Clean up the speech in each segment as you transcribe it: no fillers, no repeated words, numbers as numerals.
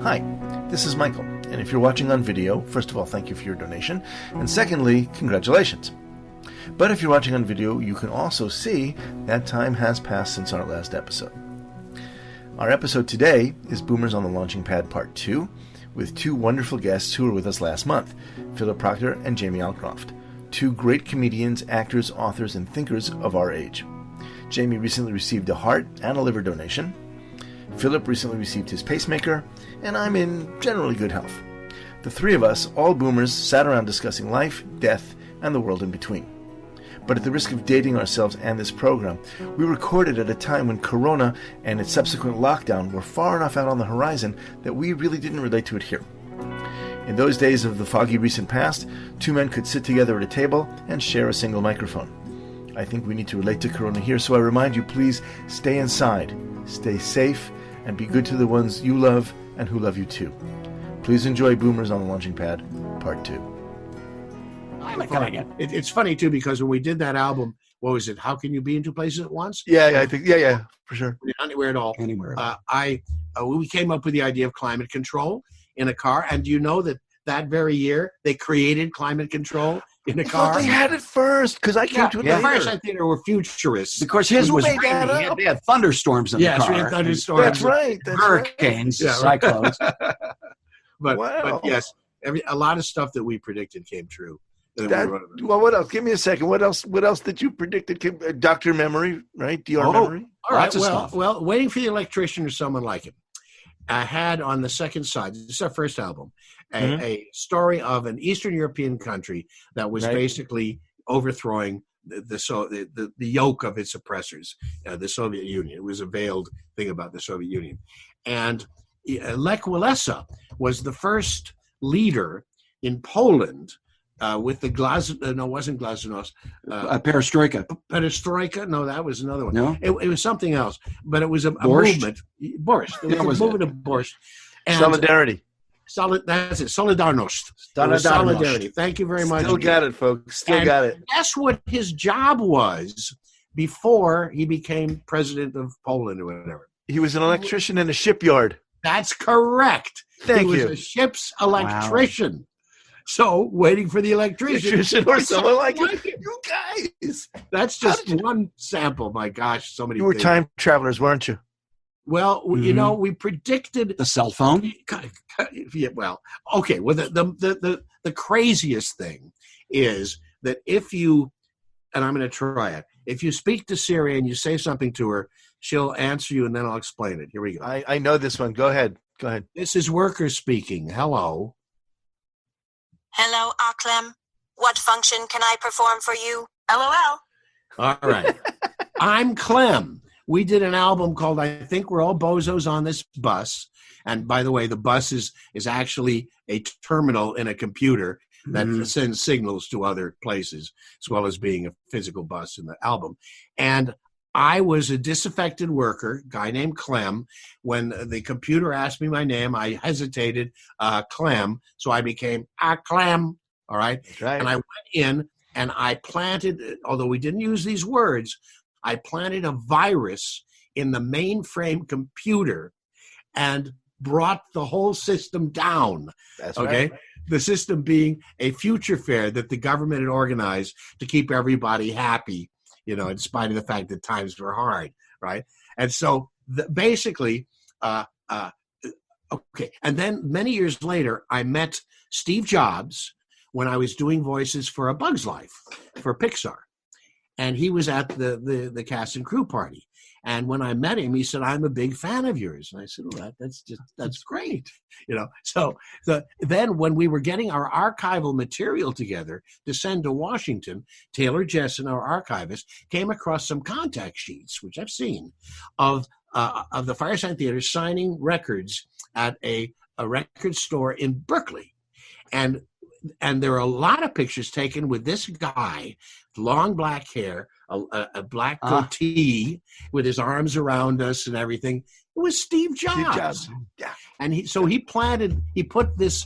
Hi, this is Michael, and if you're watching on video, first of all, thank you for your donation, and secondly, congratulations. But if you're watching on video, you can also see that time has passed since our last episode. Our episode today is Boomers on the Launching Pad Part 2, with two wonderful guests who were with us last month, Philip Proctor and Jamie Alcroft, two great comedians, actors, authors, and thinkers of our age. Jamie recently received a heart and a liver donation. Philip recently received his pacemaker, and I'm in generally good health. The three of us, all boomers, sat around discussing life, death, and the world in between. But at the risk of dating ourselves and this program, we recorded at a time when Corona and its subsequent lockdown were far enough out on the horizon that we really didn't relate to it here. In those days of the foggy recent past, two men could sit together at a table and share a single microphone. I think we need to relate to Corona here, so I remind you, please stay inside, stay safe, and be good to the ones you love and who love you too. Please enjoy Boomers on the Launching Pad, Part 2. It's funny, too, because when we did that album, what was it? How Can You Be in Two Places at Once? Yeah, I think, yeah, for sure. Anywhere at all. Anywhere. We came up with the idea of climate control in a car, and do you know that very year they created climate control in a car? Well, they had it first, because I came to it later. The Fireside Theater were futurists. Of course, his was rainy. They had thunderstorms in the car. Yes, we had thunderstorms. That's right. Hurricanes, right. cyclones. But yes, a lot of stuff that we predicted came true. Well, what else? Give me a second. What else did you predict? Dr. Memory, right? DR Memory? All right. Well, Waiting for the Electrician or Someone Like Him. I had on the second side, this is our first album, a story of an Eastern European country that was basically overthrowing the yoke of its oppressors, the Soviet Union. It was a veiled thing about the Soviet Union. And Lech Walesa was the first leader in Poland with the wasn't Glasnost. Perestroika. Perestroika? No, that was another one. No? It was something else, but it was a movement. Borscht. It was a movement of Borscht. And Solidarity. That's it. Solidarność. Solidarity. Thank you very much. Still got it, folks. Still got it. Guess what his job was before he became president of Poland or whatever? He was an electrician in a shipyard. That's correct. Thank you. He was a ship's electrician. Wow. So, Waiting for the Electrician or someone like it. You guys. That's just one sample. My gosh, so many You were things. time travelers, weren't you? Well, you know, we predicted the cell phone. Yeah, well, okay. Well, the craziest thing is that if you, and I'm going to try it, if you speak to Siri and you say something to her, she'll answer you, and then I'll explain it. Here we go. I know this one. Go ahead. This is Worker speaking. Hello. Hello, Clem. What function can I perform for you? LOL. All right. I'm Clem. We did an album called I Think We're All Bozos on This Bus. And by the way, the bus is actually a terminal in a computer that sends signals to other places, as well as being a physical bus in the album. And I was a disaffected worker, guy named Clem. When the computer asked me my name, I hesitated, Clem, so I became Clem, all right? Right? And I went in and I planted, although we didn't use these words, I planted a virus in the mainframe computer and brought the whole system down. That's okay? Right. The system being a future fair that the government had organized to keep everybody happy, you know, in spite of the fact that times were hard, right? And so basically, okay. And then many years later, I met Steve Jobs when I was doing voices for A Bug's Life for Pixar. And he was at the cast and crew party. And when I met him, he said, "I'm a big fan of yours." And I said, "Oh, that's great." You know, so then when we were getting our archival material together to send to Washington, Taylor Jessen, our archivist, came across some contact sheets, which I've seen, of the Fireside Theater signing records at a record store in Berkeley. And there are a lot of pictures taken with this guy, long black hair, a black goatee, with his arms around us and everything. It was Steve Jobs. Yeah. And he put this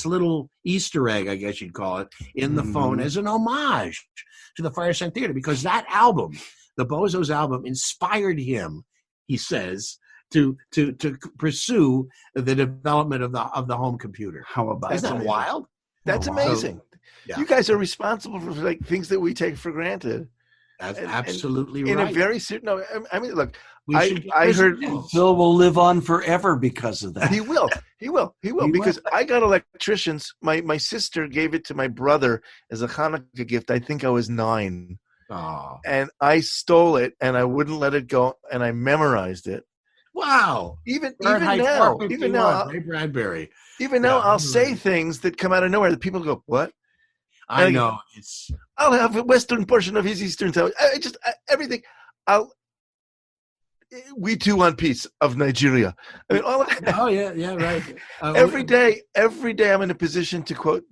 little Easter egg, I guess you'd call it, in the phone as an homage to the Fireside Theater, because that album, the Bozos album, inspired him, he says, to pursue the development of the home computer. How about Isn't that amazing. wild? That's Oh, wow. amazing. Yeah. You guys are responsible for like things that we take for granted. That's And- absolutely In right. a very no, I mean, look, We should get I heard results. Phil will live on forever because of that. he will because I got electricians. My sister gave it to my brother as a Hanukkah gift. I think I was 9, Oh, and I stole it and I wouldn't let it go, and I memorized it. wow! Even Fahrenheit now, 451, Ray Bradbury. even now, Yeah. I'll say things that come out of nowhere that people go, "What?" I know it's. I'll have a western portion of his eastern town. Everything. We too want peace of Nigeria. I mean, all of that. Oh yeah, right. Every day, I'm in a position to quote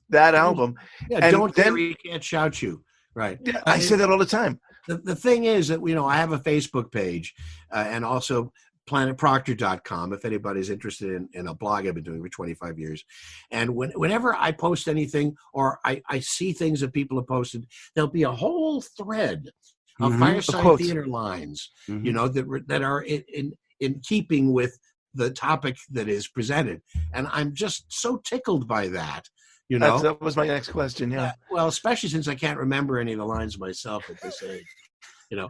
that album. Yeah, and don't then- we can't shout you. Right. Yeah, I say that all the time. The thing is that, I have a Facebook page and also planetproctor.com if anybody's interested in a blog I've been doing for 25 years. And whenever I post anything or I see things that people have posted, there'll be a whole thread of Mhm. fireside Quotes. theater lines, Mhm. that are in keeping with the topic that is presented. And I'm just so tickled by that. That was my next question. Yeah. Well, especially since I can't remember any of the lines myself at this age. No,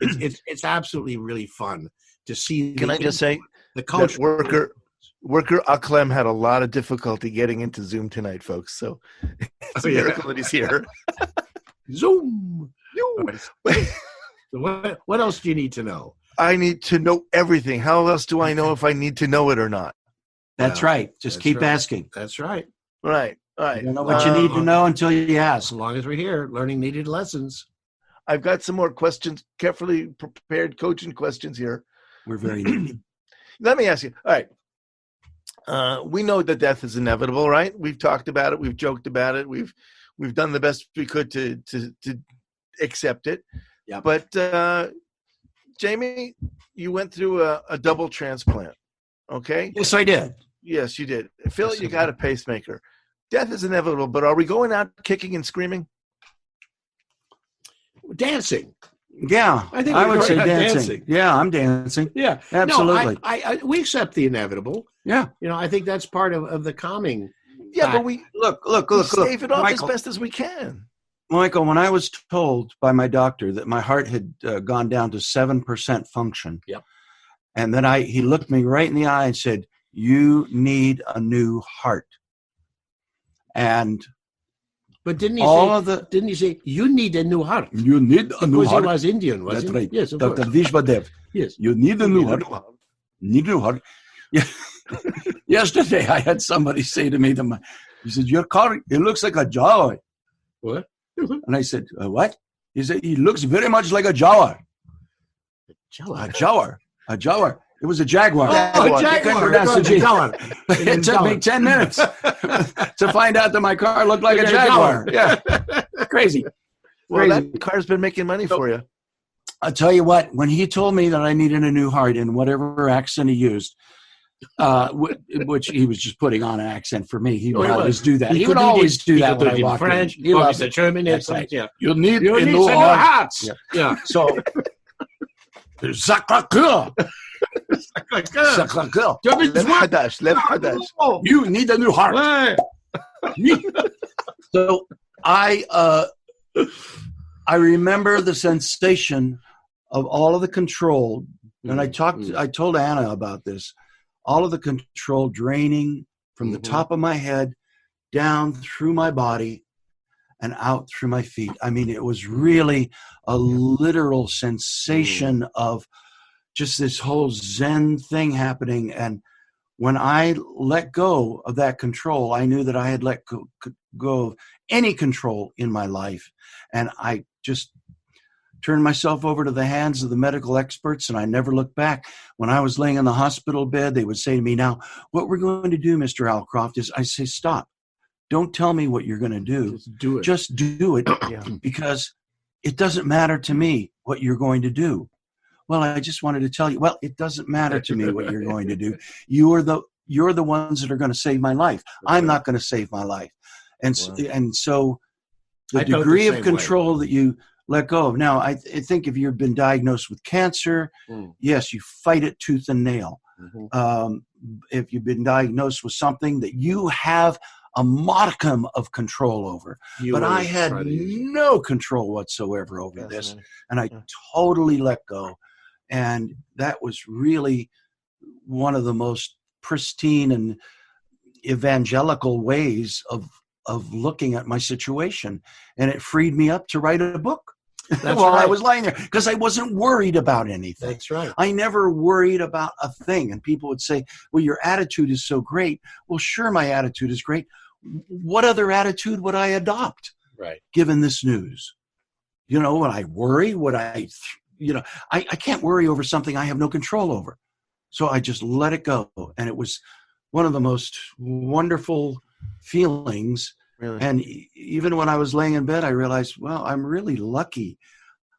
it's absolutely really fun to see. Can I just say the that culture? worker Aklem had a lot of difficulty getting into Zoom tonight, folks. So it's a miracle that he's here. Zoom. Wait, So what else do you need to know? I need to know everything. How else do I know if I need to know it or not? That's Well, right. Just that's keep right. asking. That's right. Right. You don't know what you need to know until you ask. As long as we're here, learning needed lessons. I've got some more questions, carefully prepared coaching questions here. We're very needy. Let me ask you. All right. We know that death is inevitable, right? We've talked about it. We've joked about it. We've done the best we could to accept it. Yeah. But Jamie, you went through a double transplant. Okay. Yes, I did. Yes, you did. Phil, Yes, you I got a pacemaker. Death is inevitable, but are we going out kicking and screaming? Dancing. Yeah, I think I we're would say going out dancing. dancing. Yeah, I'm dancing. Yeah. Absolutely. No, I we accept the inevitable. Yeah. I think that's part of the calming. Yeah, but we Look, save it off Michael, as best as we can. Michael, when I was told by my doctor that my heart had gone down to 7% function, Yep. and then he looked me right in the eye and said, "You need a new heart." And But didn't he say you need a new heart? you need a new Because he heart. was Indian, was That's he? right. Yes, of Dr. course. Vishwadev. Yes. You need a new heart. Need a new heart. Yeah. Yesterday, I had somebody say to me, he said, "Your car, it looks like a Jawa." What? And I said, "What?" He said, "He looks very much like a Jawa." A Jawa. A Jawa. It was a Jaguar. Oh, a Jaguar. That's the G. Jaguar. It took me 10 minutes to find out that my car looked like a Jaguar. Yeah. Crazy. Well, Crazy. that car's been making money for you. I'll tell you what, when he told me that I needed a new heart in whatever accent he used, which he was just putting on an accent for me. He would always do that. He would always do that when I walked in. French, He loved the it. German. That's right. Yeah. You need You a need new some heart. hearts. Yeah. Yeah. So, Sacre-Cœur. Sacre-Cœur. Lev Hadash. You need a new heart. So I remember the sensation of all of the control, and I told Anna about this, all of the control draining from the top of my head down through my body and out through my feet. I mean, it was really a literal sensation of just this whole Zen thing happening. And when I let go of that control, I knew that I had let go of any control in my life. And I just turned myself over to the hands of the medical experts, and I never looked back. When I was laying in the hospital bed, they would say to me, "Now, what we're going to do, Mr. Alcroft, is," I say, "stop. Don't tell me what you're going to do. Just do it. Just do it because it doesn't matter to me what you're going to do." Well, I just wanted to tell you, well, it doesn't matter to me what you're going to do. You're the ones that are going to save my life. I'm not going to save my life. And so the degree of control that you let go of. Now, I think if you've been diagnosed with cancer, yes, you fight it tooth and nail. If you've been diagnosed with something that you have a modicum of control over, but I had no control whatsoever over this, and I totally let go. And that was really one of the most pristine and evangelical ways of looking at my situation. And it freed me up to write a book while I was lying there, because I wasn't worried about anything. That's right. I never worried about a thing. And people would say, well, your attitude is so great. Well, sure, my attitude is great. What other attitude would I adopt? Right. Given this news? You know, would I worry? Would I, I can't worry over something I have no control over. So I just let it go. And it was one of the most wonderful feelings. Really? And even when I was laying in bed, I realized, well, I'm really lucky.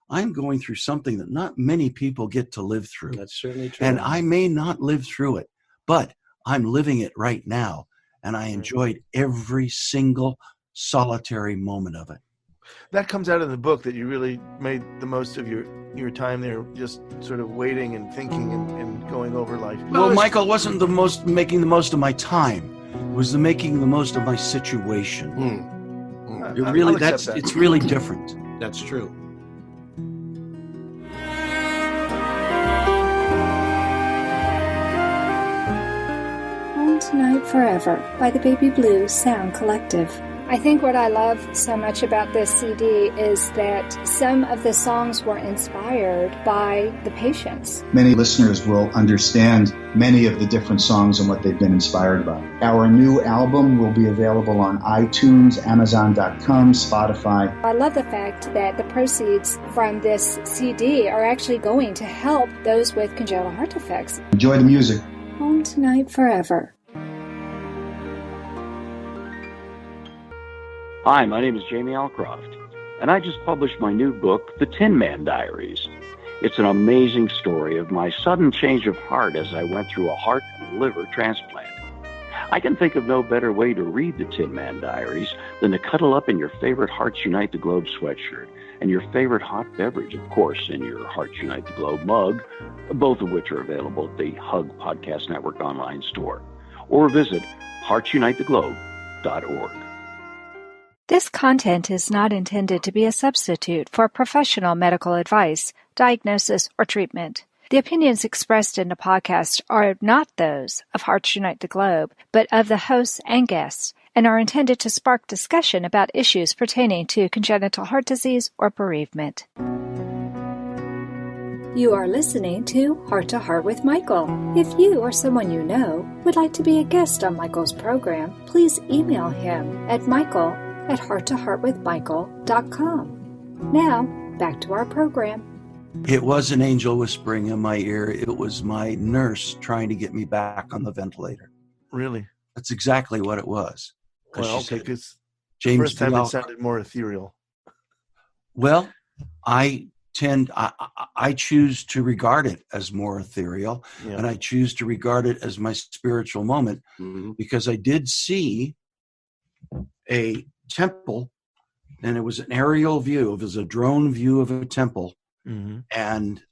I'm going through something that not many people get to live through. That's certainly true. And I may not live through it, but I'm living it right now. And I enjoyed every single solitary moment of it. That comes out in the book, that you really made the most of your time there, just sort of waiting and thinking and going over life. Well, Michael, wasn't making the most of my time. It was making the most of my situation. It's really different. That's true. Home Tonight Forever by the Baby Blue Sound Collective. I think what I love so much about this CD is that some of the songs were inspired by the patients. Many listeners will understand many of the different songs and what they've been inspired by. Our new album will be available on iTunes, Amazon.com, Spotify. I love the fact that the proceeds from this CD are actually going to help those with congenital heart defects. Enjoy the music. Home Tonight Forever. Hi, my name is Jamie Alcroft, and I just published my new book, The Tin Man Diaries. It's an amazing story of my sudden change of heart as I went through a heart and liver transplant. I can think of no better way to read The Tin Man Diaries than to cuddle up in your favorite Hearts Unite the Globe sweatshirt and your favorite hot beverage, of course, in your Hearts Unite the Globe mug, both of which are available at the Hug Podcast Network online store, or visit heartsunitetheglobe.org. This content is not intended to be a substitute for professional medical advice, diagnosis, or treatment. The opinions expressed in the podcast are not those of Hearts Unite the Globe, but of the hosts and guests, and are intended to spark discussion about issues pertaining to congenital heart disease or bereavement. You are listening to Heart to Heart with Michael. If you or someone you know would like to be a guest on Michael's program, please email him at michael@hearttoheartwithmichael.com. Now, back to our program. It was an angel whispering in my ear. It was my nurse trying to get me back on the ventulator. Really? That's exactly what it was. Well, okay, because James first time it sounded more ethereal. Well, I choose to regard it as more ethereal, and I choose to regard it as my spiritual moment, because I did see a temple, and it was an aerial view. It was a drone view of a temple, and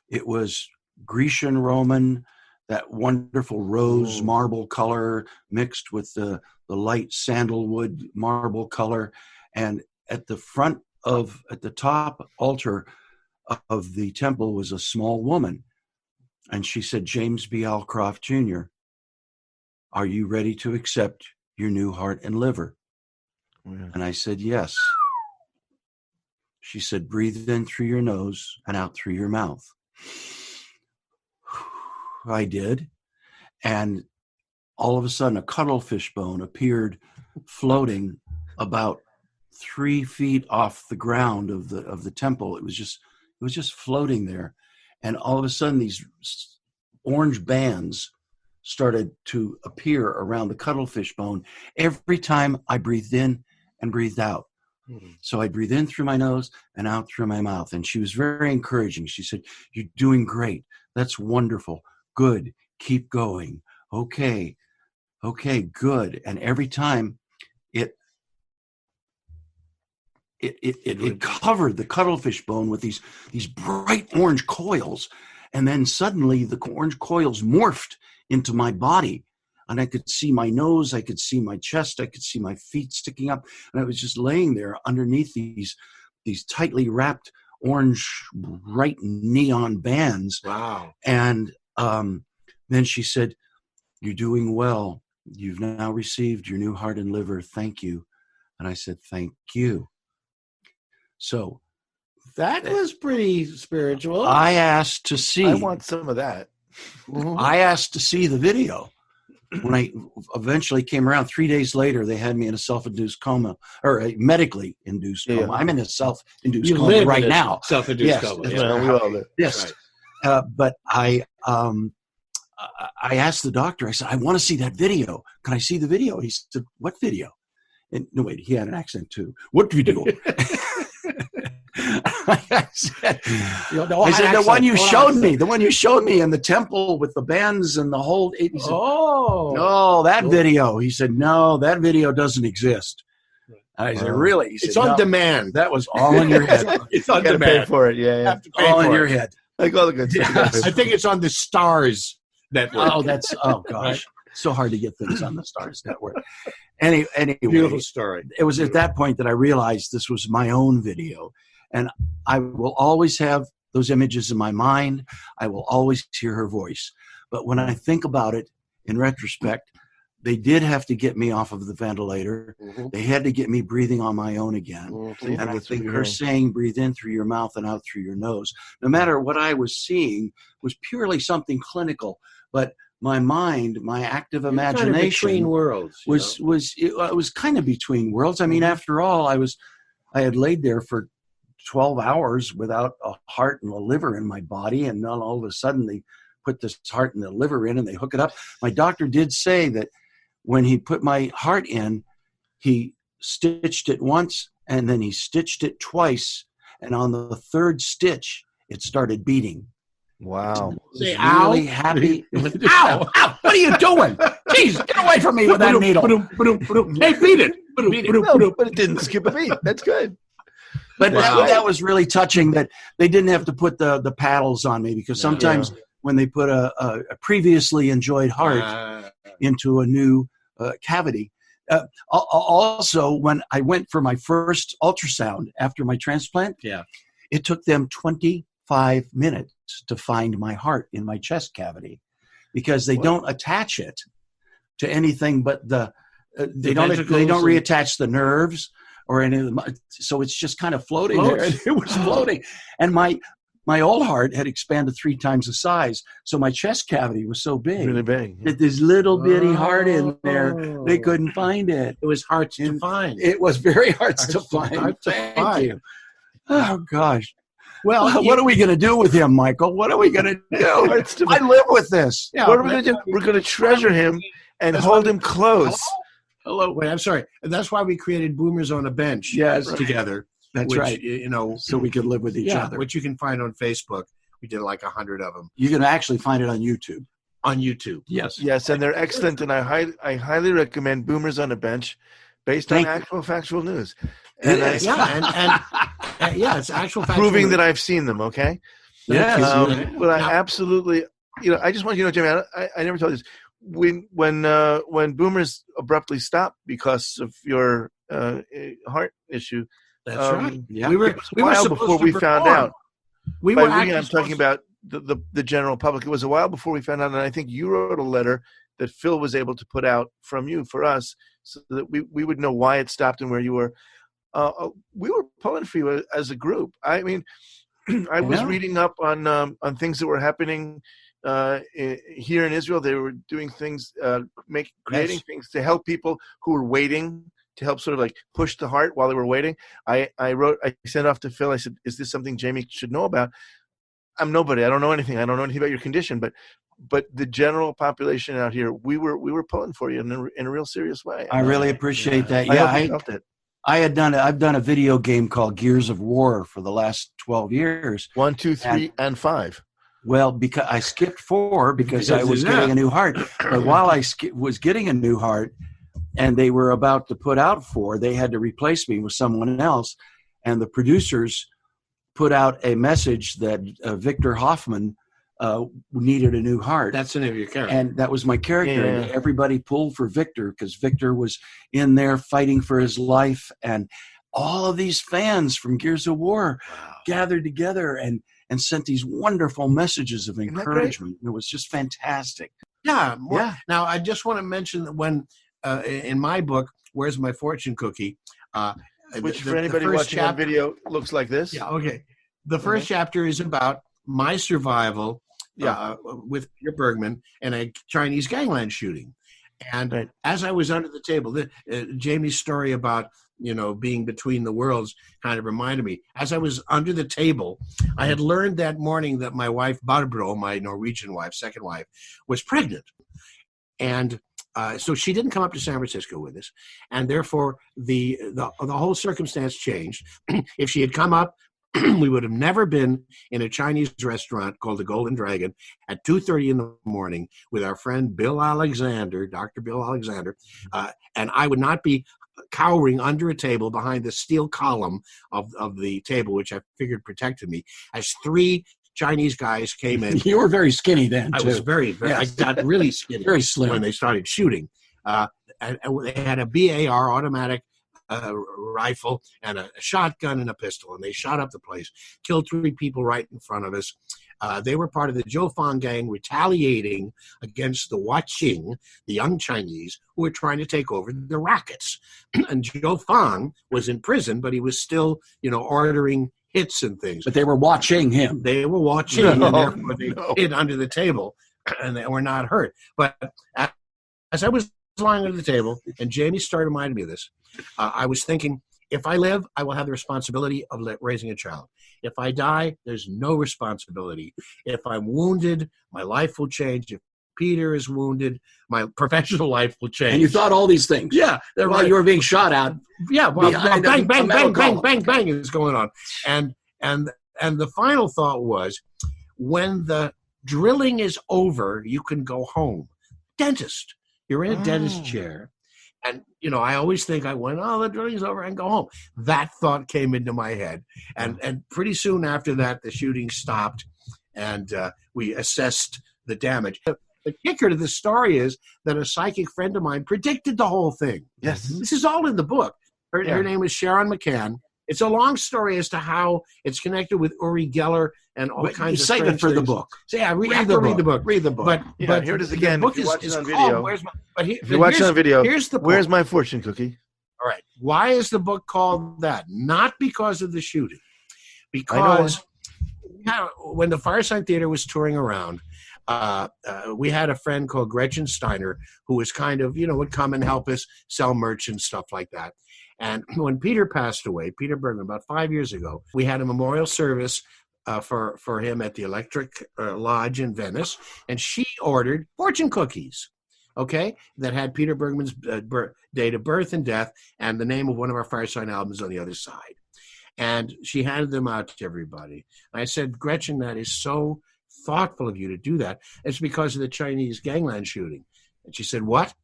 it was Grecian Roman, that wonderful rose marble color mixed with the light sandalwood marble color. And at the top altar of the temple was a small woman. And she said, "James B. Alcroft Jr., are you ready to accept your new heart and liver?" And I said, "Yes." She said, "Breathe in through your nose and out through your mouth." I did. And all of a sudden, a cuttlefish bone appeared floating about 3 feet off the ground of the temple. It was just floating there. And all of a sudden, these orange bands started to appear around the cuttlefish bone every time I breathed in and breathed out. So I'd breathe in through my nose and out through my mouth. And she was very encouraging. She said, "You're doing great. That's wonderful. Good. Keep going. Okay, good." And every time it covered the cuttlefish bone with these bright orange coils. And then suddenly the orange coils morphed into my body. And I could see my nose, I could see my chest, I could see my feet sticking up. And I was just laying there underneath these tightly wrapped orange, bright neon bands. Wow. And then she said, "You're doing well. You've now received your new heart and liver. Thank you." And I said, "Thank you." So that was pretty spiritual. I asked to see. I want some of that. I asked to see the video. When I eventually came around 3 days later, they had me in a self-induced coma, or a medically induced coma. Yeah. I'm in a self-induced coma right now. Self-induced coma. Yes. Well, we all do. Yes. Right. But I asked the doctor, I said, "I want to see that video. Can I see the video?" He said, "What video?" And no, wait, he had an accent too. "What video?" I said, "The one you showed me, the one you showed me in the temple with the bands and the whole." He said, "No, that video." He said, "No, that video doesn't exist." I said, "Really?" He said, it's on "No, demand. that was all in your head." It's on You gotta pay demand. for it. Yeah, yeah. Have to pay All for in it. your head. Like all the good stuff. You gotta pay I think it's on the Stars Network. Oh gosh, so hard to get things on the Stars Network. Anyway, Beautiful story. it was at that point that I realized this was my own video, and I will always have those images in my mind. I will always hear her voice. But when I think about it in retrospect, they did have to get me off of the ventilator. Mhm. They had to get me breathing on my own again. Mhm. And I think her saying, "Breathe in through your mouth and out through your nose," no matter what I was seeing, was purely something clinical. But my mind, my active You're kind of imagination, between worlds. it was kind of between worlds. I mean, after all, I had laid there for 12 hours without a heart and a liver in my body, and then all of a sudden they put this heart and the liver in and they hook it up. My doctor did say that when he put my heart in, he stitched it once and then he stitched it twice, and on the third stitch it started beating. Wow. I was Say, really "Ow." happy. Ow! Ow! What are you doing? Jeez, get away from me with that needle. Hey, beat it. No, but it didn't skip a beat. That's good. But Wow. that was really touching that they didn't have to put the paddles on me, because sometimes when they put a previously enjoyed heart into a new cavity. Also, when I went for my first ultrasound after my transplant, it took them 25 minutes to find my heart in my chest cavity, because they don't attach it to anything but they don't reattach the nerves or any of the, so it's just kind of floating there. And it was floating, and my old heart had expanded 3 times the size, so my chest cavity was so big, Really big. that this little bitty heart in there, they couldn't find it. It was hard to find. It was very hard to find. Thank you. Oh gosh. Well, what are we going to do with him, Michael? What are we going to do? I live with this. What are we going to do? We're going to treasure him and hold him close. Hello. Wait, I'm sorry. And that's why we created Boomers on a Bench together. That's which, right. You know, So we could live with each other. Which you can find on Facebook. We did like 100 of them. You can actually find it on YouTube. On YouTube. Yes. Yes, and they're excellent, and I highly recommend Boomers on a Bench, based on actual factual news. And It is. It's actual factual proving news. that I've seen them. Okay. Yes. But I absolutely, I just want you to know, Jimmy, I never told you this. When Boomers abruptly stopped because of your heart issue, That's right. Yeah. we were a while before we found out. We By were we, actually I'm talking about the general public. It was a while before we found out, and I think you wrote a letter that Phil was able to put out from you for us, so that we would know why it stopped and where you were. We were pulling for you as a group. I mean, I was reading up on things that were happening here in Israel. They were doing things, creating things to help people who were waiting, to help sort of like push the heart while they were waiting. I sent off to Phil. I said, "Is this something Jamie should know about?" I'm nobody. I don't know anything. I don't know anything about your condition, but the general population out here, we were pulling for you in a real serious way. I really appreciate that. I hope you felt it. I've done a video game called Gears of War for the last 12 years. 1, 2, 3, and 5. Well, because I skipped 4 because I was getting a new heart. But while I was getting a new heart, and they were about to put out 4, they had to replace me with someone else. and the producers put out a message that Victor Hoffman needed a new heart. That's the name of your character. And that was my character. Yeah. And everybody pulled for Victor because Victor was in there fighting for his life. And all of these fans from Gears of War gathered together and sent these wonderful messages of encouragement. It was just fantastic. Yeah. Now, I just want to mention that when in my book, Where's My Fortune Cookie? Which for anybody watching on video looks like this. Yeah, okay. The first chapter is about my survival with Peter Bergman and a Chinese gangland shooting. And as I was under the table, Jamie's story about, being between the worlds kind of reminded me. As I was under the table, I had learned that morning that my wife, Barbro, my Norwegian wife, second wife, was pregnant. And so she didn't come up to San Francisco with us. And therefore, the whole circumstance changed. If she had come up, we would have never been in a Chinese restaurant called the Golden Dragon at 2:30 in the morning with our friend Bill Alexander, Dr. Bill Alexander, and I would not be cowering under a table behind the steel column of the table, which I figured protected me, as three Chinese guys came in. You were very skinny then, I too. was very I got really skinny. Very slim. When they started shooting. And they had a BAR automatic rifle and a shotgun and a pistol, and they shot up the place, killed 3 people right in front of us. They were part of the Zhou Fang gang retaliating against the Huaqing, the young Chinese, who were trying to take over the rackets. And Zhou Fang was in prison, but he was still, ordering hits and things. But they were watching him. They were watching, and therefore they hid under the table, and they were not hurt. But as I was lying under the table, and Jamie started reminding me of this, I was thinking, if I live, I will have the responsibility of raising a child. If I die, there's no responsibility. If I'm wounded, my life will change. If Peter is wounded, my professional life will change. And you thought all these things. Yeah. While you were being shot out. Yeah. Well, bang, bang, bang, bang, bang, bang is going on. And the final thought was, when the drilling is over, you can go home. Dentist. You're in a dentist chair. And, I always think the drilling's over and go home. That thought came into my head. And pretty soon after that, the shooting stopped and we assessed the damage. The kicker to the story is that a psychic friend of mine predicted the whole thing. Yes. This is all in the book. Her name is Sharon McCann. It's a long story as to how it's connected with Uri Geller and all kinds of save it for things. the book. So yeah, read the book. Read the book. But here it is again. The book if you're watching is on called video, if you're watching on video, here's the Where's My Fortune Cookie? All right. Why is the book called that? Not because of the shooting. Because when the Firesign Theater was touring around, we had a friend called Gretchen Steiner who was kind of, would come and help us sell merch and stuff like that. And when Peter passed away, Peter Bergman, about 5 years ago, we had a memorial service for him at the Electric Lodge in Venice, and she ordered fortune cookies, that had Peter Bergman's date of birth and death and the name of one of our Firesign albums on the other side. And she handed them out to everybody. And I said, Gretchen, that is so thoughtful of you to do that. It's because of the Chinese gangland shooting. And she said, what?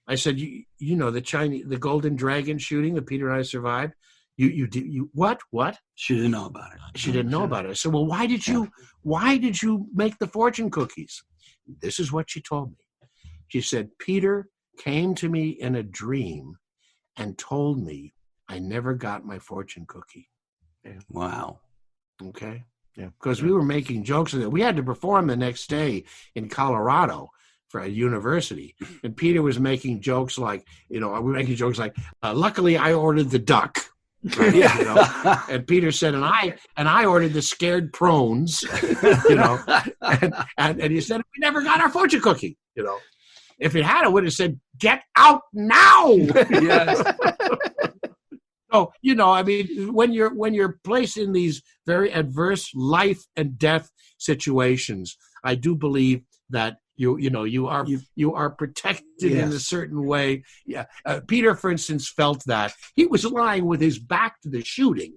I said, the Golden Dragon shooting that Peter and I survived. You what? She didn't know about it. She didn't know about it. I said, well, why did you make the fortune cookies? This is what she told me. She said, Peter came to me in a dream and told me I never got my fortune cookie. Wow. Okay. Yeah. Because we were making jokes of it. We had to perform the next day in Colorado for a university. And Peter was making jokes like, luckily I ordered the duck. Right? Yeah. And Peter said, and I ordered the scared prawns, and he said, we never got our fortune cookie, If it had, it would have said, get out now. Yes. So, when you're placed in these very adverse life and death situations, I do believe that you are protected in a certain way. Yeah. Peter, for instance, felt that he was lying with his back to the shooting,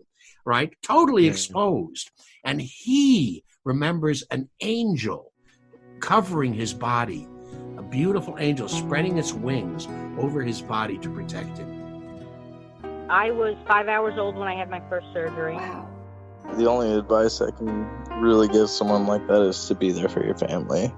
right? Totally exposed. And he remembers an angel covering his body, a beautiful angel spreading its wings over his body to protect him. I was 5 hours old when I had my first surgery. Wow. The only advice I can really give someone like that is to be there for your family.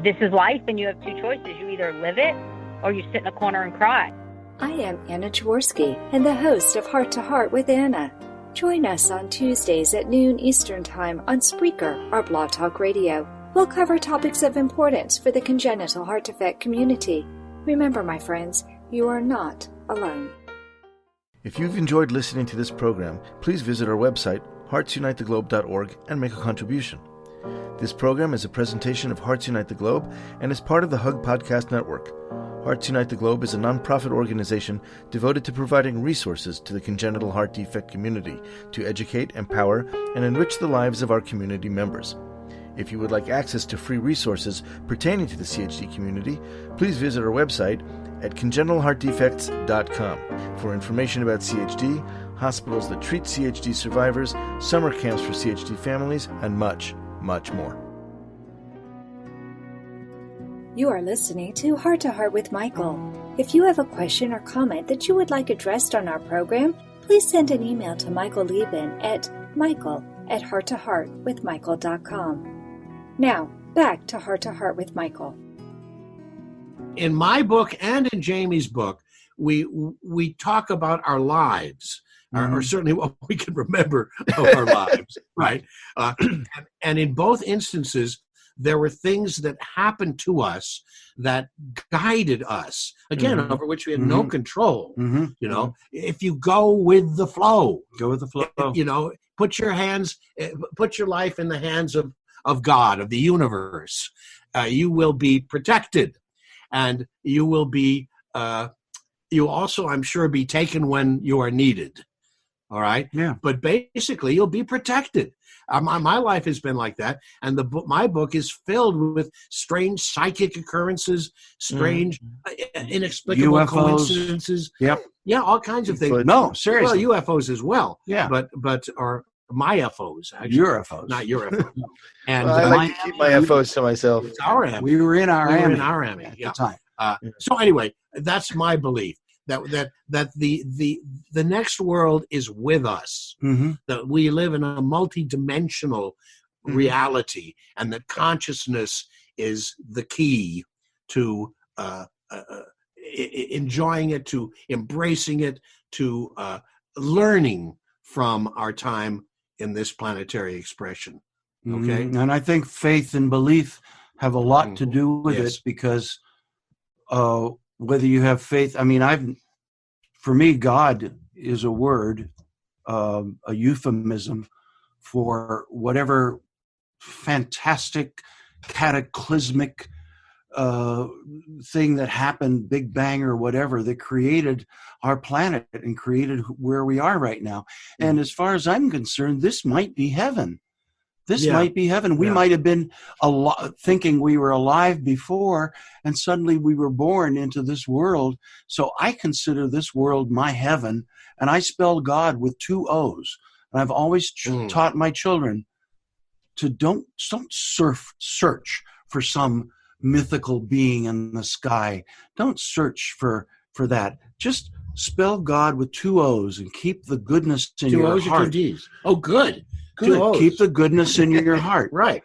This is life, and you have two choices. You either live it or you sit in a corner and cry. I am Anna Jaworski and the host of Heart to Heart with Anna. Join us on Tuesdays at noon Eastern Time on Spreaker or Blog Talk Radio. We'll cover topics of importance for the congenital heart defect community. Remember, my friends, you are not alone. If you've enjoyed listening to this program, please visit our website, heartsunitetheglobe.org, and make a contribution. This program is a presentation of Hearts Unite the Globe and is part of the Hug Podcast Network. Hearts Unite the Globe is a nonprofit organization devoted to providing resources to the congenital heart defect community to educate, empower, and enrich the lives of our community members. If you would like access to free resources pertaining to the CHD community, please visit our website at congenitalheartdefects.com for information about CHD, hospitals that treat CHD survivors, summer camps for CHD families, and much, much more. You are listening to Heart with Michael. If you have a question or comment that you would like addressed on our program, please send an email to Michael Liben at michael@hearttoheartwithmichael.com. Now, back to Heart with Michael. In my book and in Jamie's book, we talk about our lives, or certainly what we can remember of our lives, right? And in both instances, there were things that happened to us that guided us, again, over which we had no control. You know, if you go with the flow, you know, put your life in the hands of God, of the universe, you will be protected. And you will be, you also, I'm sure, be taken when you are needed. All right? Yeah. But basically, you'll be protected. My life has been like that. And my book is filled with strange psychic occurrences, strange, inexplicable UFOs. Coincidences. Yep. Yeah, all kinds of things. No, seriously. Well, UFOs as well. Yeah. Or my FOs, actually. UFOs. Not UFOs. And I like to keep my FOs to myself. It's our AMI. We were in our AMI at the time. So anyway, that's my belief that the next world is with us. That we live in a multi-dimensional reality, and that consciousness is the key to enjoying it, to embracing it, to learning from our time in this planetary expression. Okay, and I think faith and belief have a lot to do with it, because whether you have faith, I mean, for me, God is a word, a euphemism for whatever fantastic, cataclysmic thing that happened, Big Bang or whatever, that created our planet and created where we are right now. And as far as I'm concerned, this might be heaven. This might be heaven. We might have been thinking we were alive before, and suddenly we were born into this world. So I consider this world my heaven, and I spell God with 2 O's. And I've always taught my children to don't search for some mythical being in the sky. Don't search for that. Just spell God with 2 O's and keep the goodness in your heart. 2 O's or 2 D's? Oh, good. Good. Keep the goodness in your heart. Right.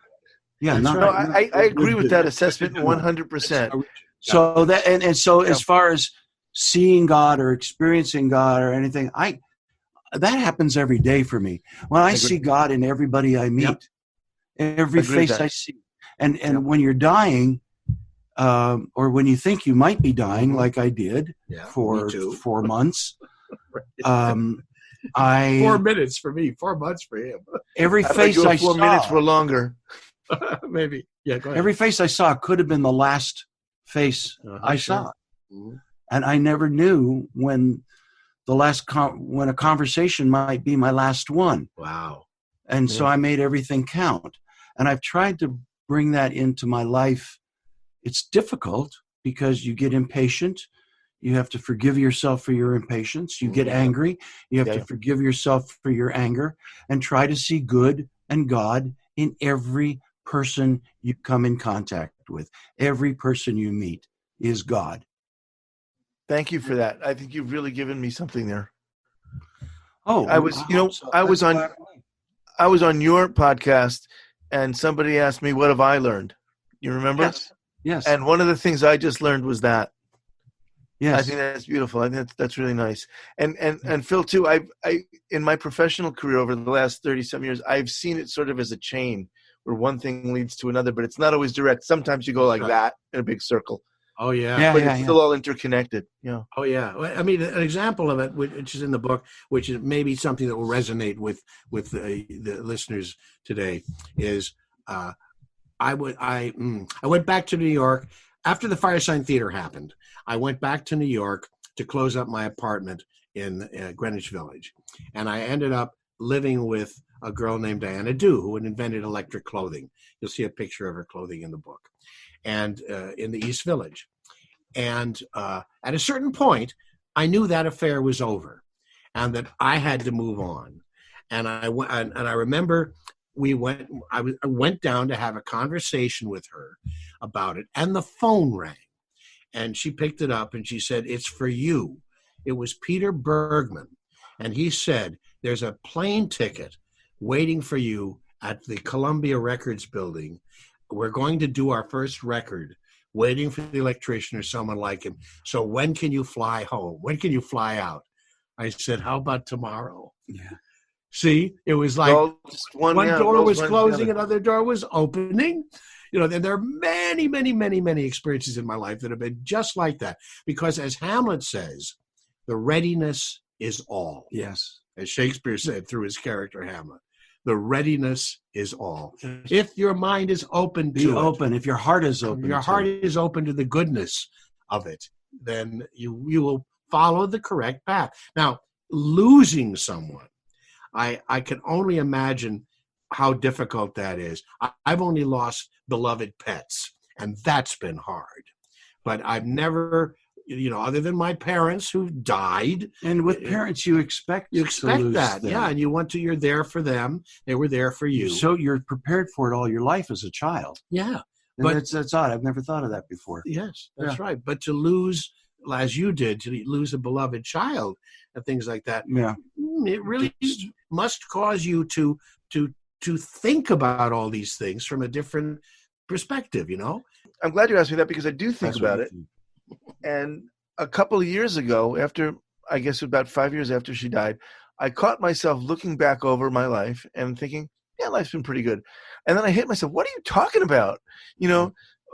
Yeah. I agree with that assessment 100%. So that and so as far as seeing God or experiencing God or anything, that happens every day for me. When I see God in everybody I meet, every face I see, and when you're dying, or when you think you might be dying, like I did for 4 months. 4 minutes for me, 4 months for him. Every face I saw. 4 minutes were longer. Maybe. Yeah, go ahead. Every face I saw could have been the last face I saw. And I never knew when when a conversation might be my last one. Wow. And so I made everything count. And I've tried to bring that into my life. It's difficult because you get impatient. You have to forgive yourself for your impatience. You get angry. You have to forgive yourself for your anger, and try to see good and God in every person you come in contact with. Every person you meet is God. Thank you for that. I think you've really given me something there. Oh, I was, I was on your podcast, and somebody asked me, "What have I learned?" You remember? Yes. And one of the things I just learned was that. Yes. I think that's beautiful. I think that's really nice. And Phil too. I in my professional career over the last 30-some years, I've seen it sort of as a chain where one thing leads to another, but it's not always direct. Sometimes you go like that in a big circle. Oh yeah, but it's still all interconnected. Yeah. Oh yeah. I mean, an example of it, which is in the book, which is maybe something that will resonate with the listeners today, is I went back to New York after the Firesign Theater happened. I went back to New York to close up my apartment in Greenwich Village, and I ended up living with a girl named Diana Dew, who had invented electric clothing. You'll see a picture of her clothing in the book, and in the East Village. And at a certain point, I knew that affair was over, and that I had to move on. And I remember I went down to have a conversation with her about it, and the phone rang, and she picked it up and she said, "It's for you." It was Peter Bergman, and he said, "There's a plane ticket waiting for you at the Columbia Records building. We're going to do our first record, waiting for the electrician or someone like him. So when can you fly home? When can you fly out?" I said, "How about tomorrow?" Yeah. See, it was like one door was closing, another door was opening. And there are many, many, many, many experiences in my life that have been just like that. Because as Hamlet says, the readiness is all. Yes. As Shakespeare said through his character Hamlet, the readiness is all. If your mind is open to open. If your heart is open. Your heart is open to the goodness of it, then you will follow the correct path. Now, losing someone, I can only imagine how difficult that is. I've only lost beloved pets, and that's been hard. But I've never, other than my parents who died. And with parents, you expect that, them. yeah. And you're there for them. They were there for you. So you're prepared for it all your life as a child. Yeah, but that's odd. I've never thought of that before. Yes, that's right. But to lose, as you did, to lose a beloved child and things like that, it really must cause you to think about all these things from a different perspective. I'm glad you asked me that, because I do think about it. And a couple of years ago, after, I guess about 5 years after she died, I caught myself looking back over my life and thinking, yeah, life's been pretty good. And then I hit myself, what are you talking about?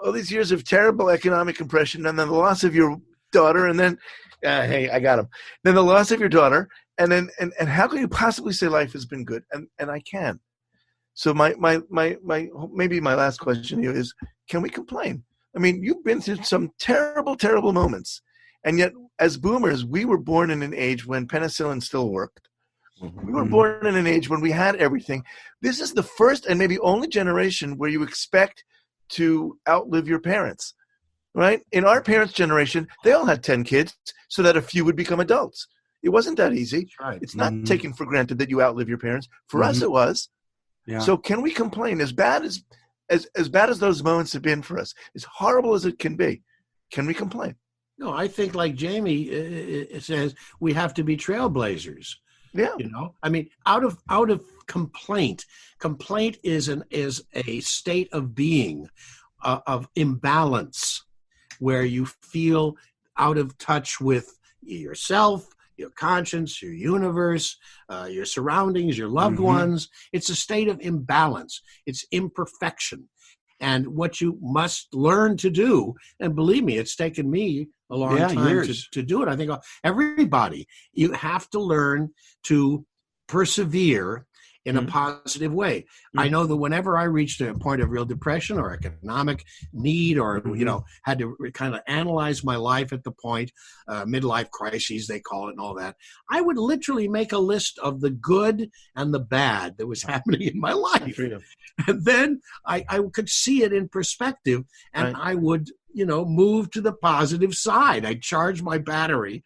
All these years of terrible economic compression, and then the loss of your daughter, and then, hey, I got him. Then the loss of your daughter, and then, and how can you possibly say life has been good? And I can. So my maybe my last question to you is, can we complain? I mean, you've been through some terrible, terrible moments. And yet, as boomers, we were born in an age when penicillin still worked. We were born in an age when we had everything. This is the first and maybe only generation where you expect to outlive your parents, right? In our parents' generation, they all had 10 kids so that a few would become adults. It wasn't that easy. Right. It's not taken for granted that you outlive your parents. For us, it was. Yeah. So can we complain? As bad as those moments have been for us, as horrible as it can be, can we complain? No, I think, like Jamie it says, we have to be trailblazers. Yeah. I mean, out of complaint is a state of being, of imbalance, where you feel out of touch with yourself, your conscience, your universe, your surroundings, your loved ones. It's a state of imbalance. It's imperfection. And what you must learn to do, and believe me, it's taken me a long time to do it. I think everybody, you have to learn to persevere in a positive way. I know that whenever I reached a point of real depression or economic need, or had to kind of analyze my life at the point, midlife crises they call it and all that, I would literally make a list of the good and the bad that was happening in my life. And then I could see it in perspective, and I would move to the positive side. I'd charge my battery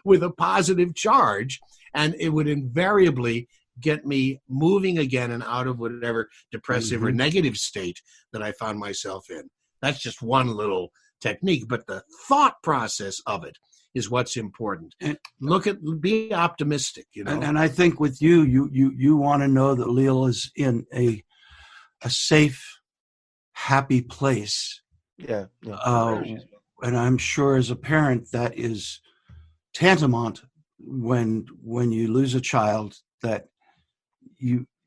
with a positive charge, and it would invariably get me moving again and out of whatever depressive or negative state that I found myself in. That's just one little technique, but the thought process of it is what's important. Be optimistic, you know. And I think with you want to know that Leal is in a safe, happy place. Yeah. And I'm sure as a parent that is tantamount when you lose a child, that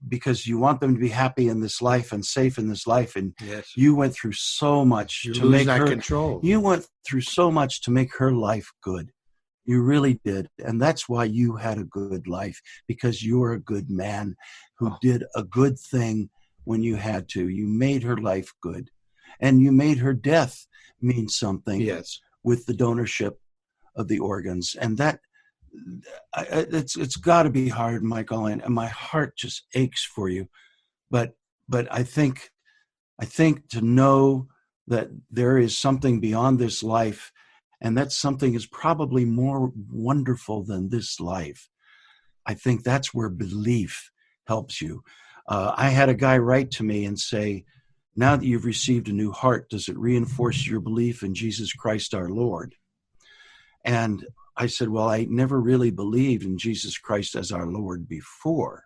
because you want them to be happy in this life and safe in this life, and you went through so much to make her control. You went through so much to make her life good. You really did, and that's why you had a good life, because you were a good man who did a good thing when you had to. You made her life good, and you made her death mean something. Yes, with the donorship of the organs, and that it's got to be hard, Michael, and my heart just aches for you. But I think to know that there is something beyond this life, and that something is probably more wonderful than this life. I think that's where belief helps you. I had a guy write to me and say, now that you've received a new heart, does it reinforce your belief in Jesus Christ our Lord? And I said, well, I never really believed in Jesus Christ as our Lord before,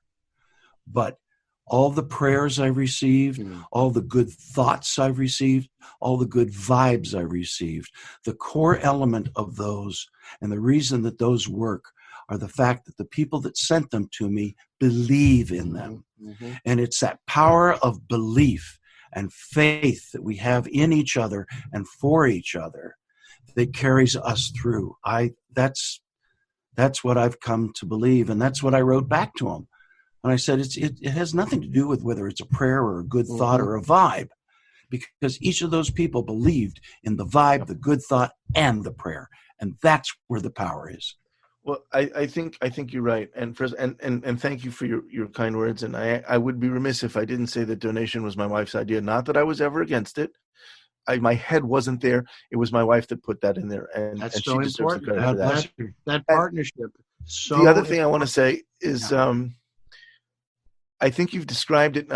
but all the prayers I've received, all the good thoughts I've received, all the good vibes I've received, the core element of those and the reason that those work are the fact that the people that sent them to me believe in them. Mm-hmm. And it's that power of belief and faith that we have in each other and for each other that carries us through. That's what I've come to believe, and that's what I wrote back to him. And I said, it has nothing to do with whether it's a prayer or a good thought or a vibe, because each of those people believed in the vibe, the good thought, and the prayer, and that's where the power is. Well, I think you're right, and thank you for your kind words. And I would be remiss if I didn't say that donation was my wife's idea. Not that I was ever against it. My head wasn't there. It was my wife that put that in there, and that's she so deserves the credit for that. That partnership. So the other thing I want to say is, I think you've described it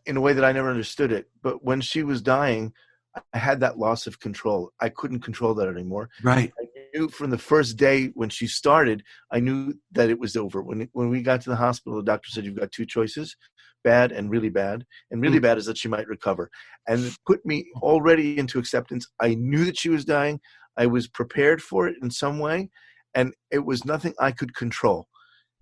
in a way that I never understood it. But when she was dying, I had that loss of control. I couldn't control that anymore. Right. I knew from the first day when she started, I knew that it was over. When we got to the hospital, the doctor said, you've got two choices, bad and really bad. And really bad is that she might recover. And it put me already into acceptance. I knew that she was dying. I was prepared for it in some way. And it was nothing I could control.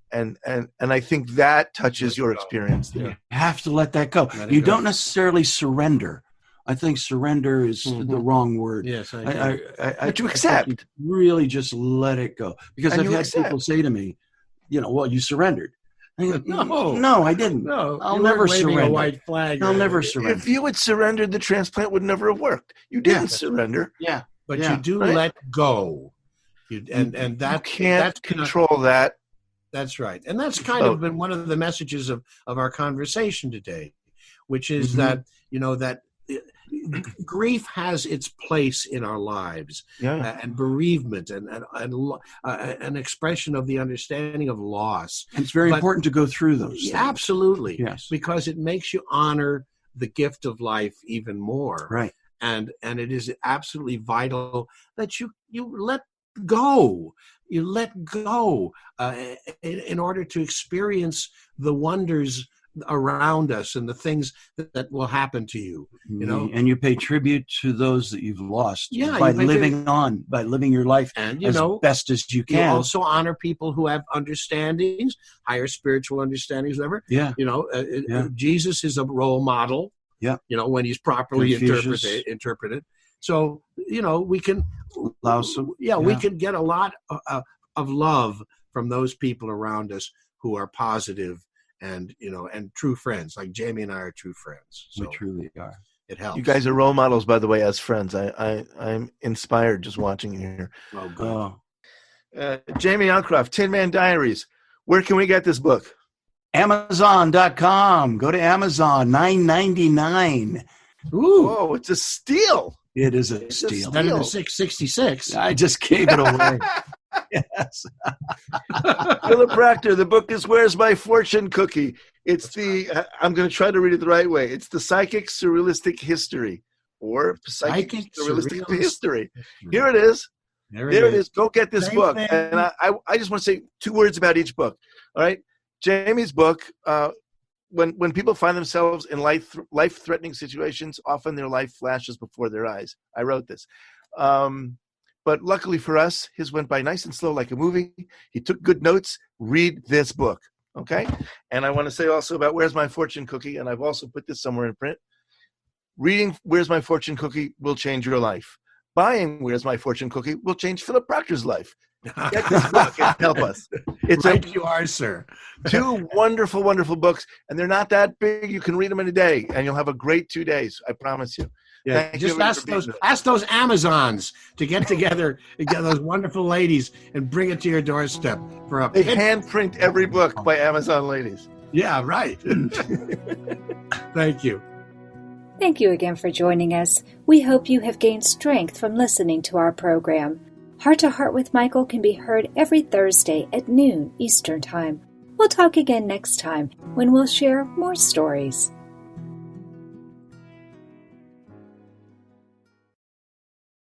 And I think that touches your experience there. You have to let that go. You don't necessarily surrender. I think surrender is the wrong word. Yes, but you accept. You really just let it go. Because I've had people say to me, well, you surrendered. No, I didn't. No, I'll never surrender. A white flag. I'll never surrender. If you had surrendered, the transplant would never have worked. You didn't surrender. Yeah, but you do let go. You can't control that. That's right, and that's kind of been one of the messages of our conversation today, which is that that grief has its place in our lives, and bereavement, and an expression of the understanding of loss. And it's very important to go through those things. Absolutely, yes, because it makes you honor the gift of life even more. Right, and it is absolutely vital that you let go. You let go in order to experience the wonders around us and the things that will happen to you. And you pay tribute to those that you've lost by living your life and as best as you can. You also honor people who have understandings, higher spiritual understandings, whatever. Yeah. Jesus is a role model. Yeah. When he's properly interpreted. So we can we can get a lot of love from those people around us who are positive and true friends. Like Jamie and I are true friends. So we truly are. It helps. You guys are role models, by the way, as friends. I'm inspired just watching you here. Oh, good. Jamie Alcroft, Tin Man Diaries. Where can we get this book? Amazon.com. Go to Amazon. $9.99. Ooh, oh, it's a steal. It is a steal. Better than $6.66. I just gave it away. Yes. Philip Proctor, the book is Where's My Fortune Cookie? It's I'm going to try to read it the right way. It's the Psychic Surrealistic History, or Psychic Surrealistic History. Here it is. There it is. Go get this Same book. thing. And I just want to say 2 words about each book. All right. Jamie's book, when people find themselves in life-threatening situations, often their life flashes before their eyes. I wrote this. But luckily for us, his went by nice and slow like a movie. He took good notes. Read this book. Okay? And I want to say also about Where's My Fortune Cookie, and I've also put this somewhere in print. Reading Where's My Fortune Cookie will change your life. Buying Where's My Fortune Cookie will change Philip Proctor's life. Get this book and help us. It's right, you are, sir. 2 wonderful, wonderful books, and they're not that big. You can read them in a day, and you'll have a great 2 days. I promise you. Yeah, just ask those Amazons to get together and get those wonderful ladies and bring it to your doorstep for a. They handprint every book by Amazon ladies. Yeah, right. Thank you. Thank you again for joining us. We hope you have gained strength from listening to our program. Heart to Heart with Michael can be heard every Thursday at noon Eastern Time. We'll talk again next time when we'll share more stories.